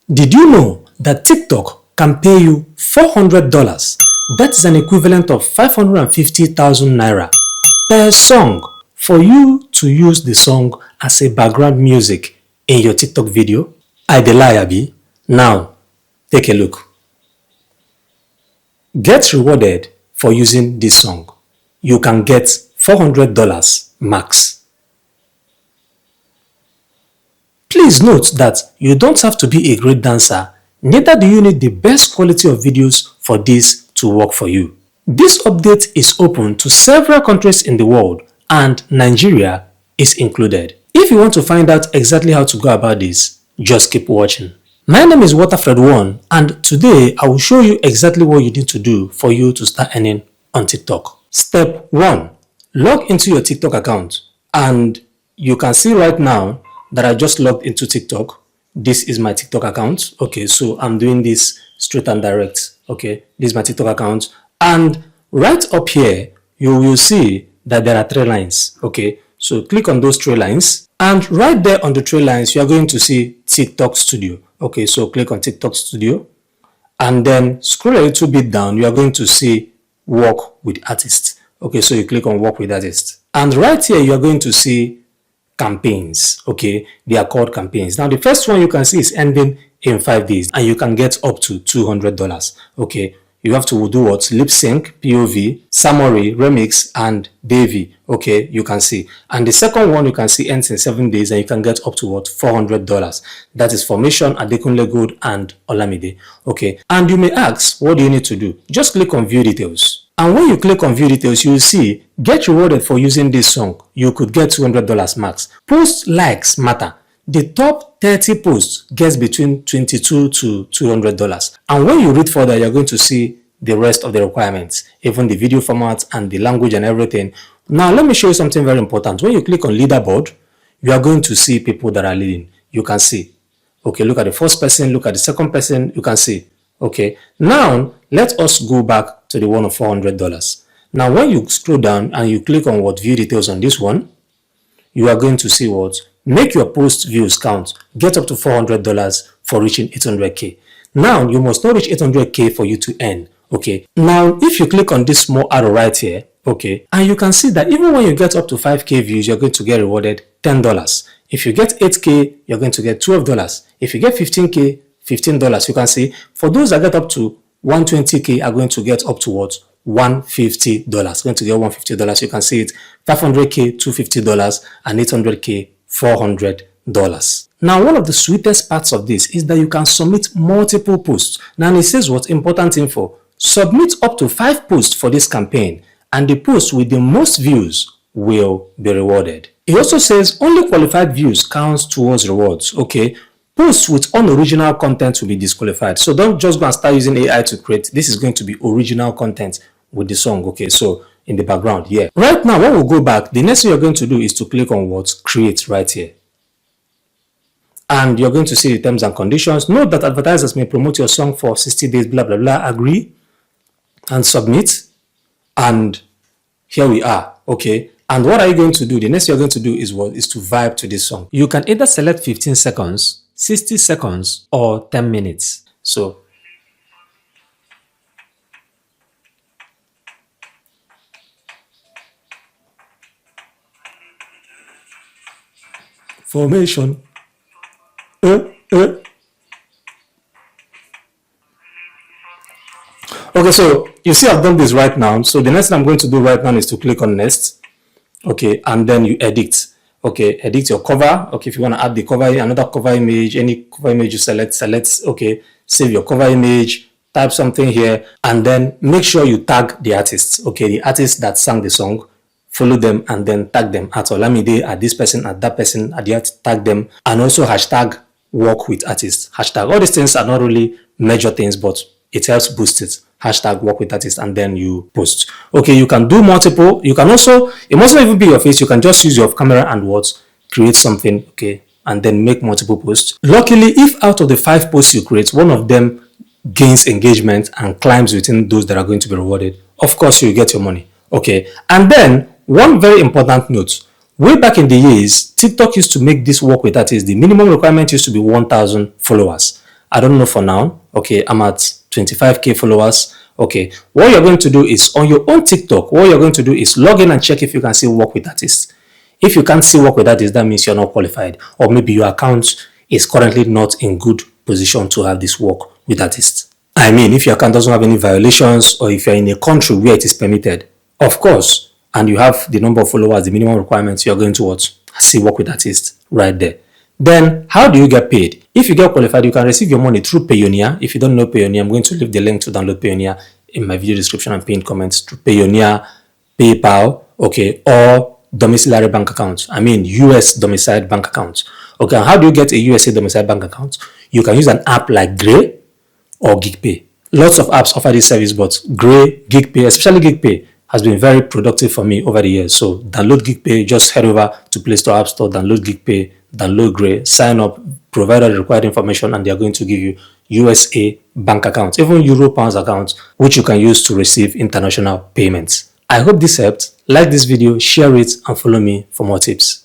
Did you know that TikTok can pay you $400? That is an equivalent of 550,000 naira per song for you to use the song as a background music in your TikTok video. I dey lie, abi? Now, take a look. Get rewarded for using this song. You can get $400 max. Please note that you don't have to be a great dancer, neither do you need the best quality of videos for this to work for you. This update is open to several countries in the world and Nigeria is included. If you want to find out exactly how to go about this, just keep watching. My name is Waterfred1 and today I will show you exactly what you need to do for you to start earning on TikTok. Step 1. Log into your TikTok account and you can see right now that I just logged into TikTok. This is my TikTok account. Okay, so I'm doing this straight and direct. Okay, this is my TikTok account. And right up here, you will see that there are 3 lines. Okay, so click on those 3 lines. And right there on the 3 lines, you are going to see TikTok Studio. Okay, so click on TikTok Studio. And then scroll a little bit down, you are going to see Work with Artists. Okay, so you click on Work with Artists. And right here, you are going to see campaigns. Okay, they are called campaigns. Now the first one you can see is ending in 5 days and you can get up to $200. Okay, you have to do what? Lip sync, POV, summary, remix, and Davy. Okay, you can see. And the second one you can see ends in 7 days and you can get up to what? $400. That is Formation, Adekunle Gold, and Olamide. Okay, and you may ask, what do you need to do? Just click on View Details. And when you click on View Details, you will see Get Rewarded for using this song. You could get $200 max. Post likes matter. The top 30 posts gets between $22 to $200. And when you read further, you're going to see the rest of the requirements, even the video format and the language and everything. Now, let me show you something very important. When you click on Leaderboard, you are going to see people that are leading. You can see. Okay, look at the first person, look at the second person, you can see. Okay, now let us go back to the one of $400. Now, when you scroll down and you click on what View Details on this one, you are going to see what Make your post views count. Get up to $400 for reaching 800k. Now, you must not reach 800k for you to earn. Okay, now if you click on this small arrow right here, okay, and you can see that even when you get up to 5k views, you're going to get rewarded $10. If you get 8k, you're going to get $12. If you get 15k, $15. You can see for those that get up to 120k are going to get up to what? $150. Going to get $150. You can see it. 500k, $250, and 800k, $400. Now, one of the sweetest parts of this is that you can submit multiple posts. Now, it says what important info. Submit up to 5 posts for this campaign, and the post with the most views will be rewarded. It also says only qualified views counts towards rewards. Okay. Posts with unoriginal content will be disqualified. So don't just go and start using AI to create. This is going to be original content with the song. Okay, so in the background, yeah. Right now, when we go back, the next thing you're going to do is to click on what? Create right here. And you're going to see the terms and conditions. Note that advertisers may promote your song for 60 days, blah, blah, blah. Agree and submit. And here we are. Okay. And what are you going to do? The next thing you're going to do is what? Is to vibe to this song. You can either select 15 seconds, 60 seconds, or 10 minutes. So Formation. Okay, so you see I've done this right now. So the next thing I'm going to do right now is to click on next. Okay, and then you edit. Okay, edit your cover. Okay, if you want to add the cover, another cover image, any cover image you select. Okay, save your cover image, type something here, and then make sure you tag the artists. Okay, the artist that sang the song, follow them and then tag them at Olamide, at this person, at that person, at the art, tag them, and also hashtag work with artists. Hashtag. All these things are not really major things, but it helps boost it. Hashtag work with artists, and then you post. Okay, you can do multiple. You can also, it must not even be your face. You can just use your camera and what? Create something. Okay, and then make multiple posts. Luckily, if out of the 5 posts you create, one of them gains engagement and climbs within those that are going to be rewarded, of course you get your money. Okay, and then one very important note. Way back in the years, TikTok used to make this work with artists. The minimum requirement used to be 1,000 followers. I don't know for now. Okay, I'm at 25k followers. Okay, what you're going to do is on your own TikTok, what you're going to do is log in and check if you can still work with artists. If you can't still work with artists, that means you're not qualified, or maybe your account is currently not in good position to have this work with artists. I mean, if your account doesn't have any violations, or if you're in a country where it is permitted, of course, and you have the number of followers, the minimum requirements, you're going to what? See work with artists right there. Then, how do you get paid? If you get qualified, you can receive your money through Payoneer. If you don't know Payoneer, I'm going to leave the link to download Payoneer in my video description and pinned comments. Through Payoneer, PayPal, okay, or domiciliary bank accounts. I mean, US domiciled bank accounts. Okay, and how do you get a USA domiciled bank account? You can use an app like Gray or GigPay. Lots of apps offer this service, but Gray, GigPay, especially GigPay, has been very productive for me over the years. So download GigPay, just head over to Play Store, App Store, download GigPay, download Gray, sign up, provide all the required information, and they are going to give you USA bank accounts, even Euro pounds accounts, which you can use to receive international payments. I hope this helped. Like this video, share it, and follow me for more tips.